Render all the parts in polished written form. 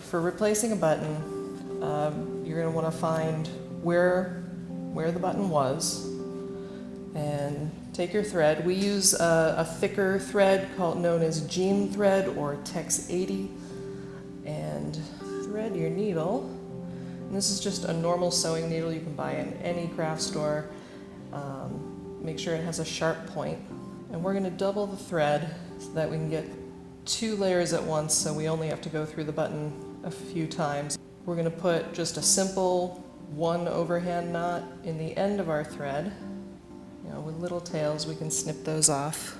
for replacing a button, you're going to want to find where the button was and take your thread. We use a thicker thread known as jean thread or Tex 80, and thread your needle. And this is just a normal sewing needle you can buy in any craft store. Make sure it has a sharp point. And we're going to double the thread so that we can get 2 layers at once, so we only have to go through the button a few times. We're going to put just a simple 1 overhand knot in the end of our thread. You know, with little tails, we can snip those off.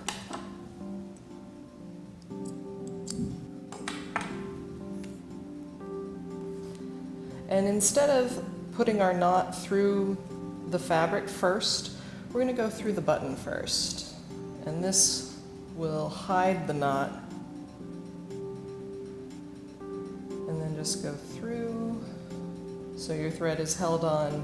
And instead of putting our knot through the fabric first, we're going to go through the button first. And this will hide the knot. And then just go through, so your thread is held on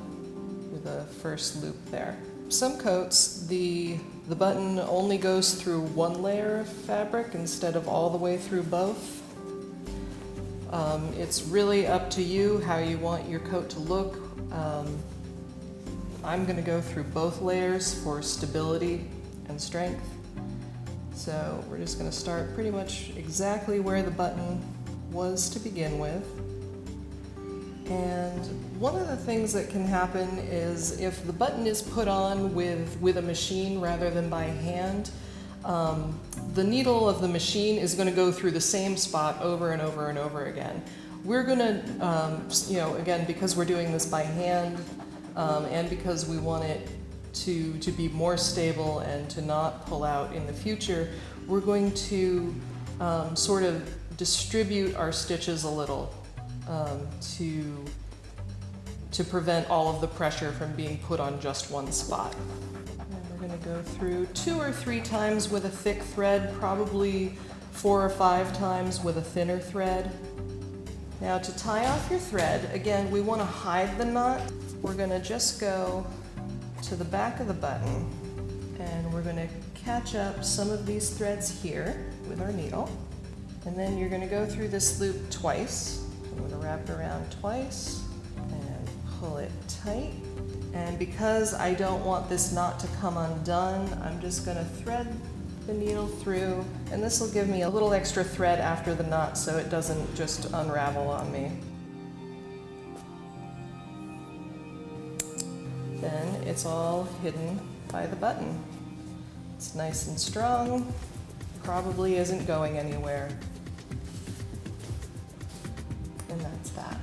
with the first loop there. Some coats, the button only goes through 1 layer of fabric instead of all the way through both. It's really up to you how you want your coat to look. I'm going to go through both layers for stability and strength. So we're just going to start pretty much exactly where the button was to begin with. And one of the things that can happen is if the button is put on with a machine rather than by hand, the needle of the machine is going to go through the same spot over and over and over again. We're going to, again, because we're doing this by hand and because we want it to be more stable and to not pull out in the future, we're going to sort of distribute our stitches a little to prevent all of the pressure from being put on just one spot. And we're going to go through 2 or 3 times with a thick thread, probably 4 or 5 times with a thinner thread. Now to tie off your thread, again, we want to hide the knot. We're going to just go to the back of the button and we're going to catch up some of these threads here with our needle. And then you're going to go through this loop twice. I'm going to wrap it around twice and pull it tight. And because I don't want this knot to come undone, I'm just going to thread the needle through, and this will give me a little extra thread after the knot so it doesn't just unravel on me. Then it's all hidden by the button. It's nice and strong, probably isn't going anywhere. And that's that.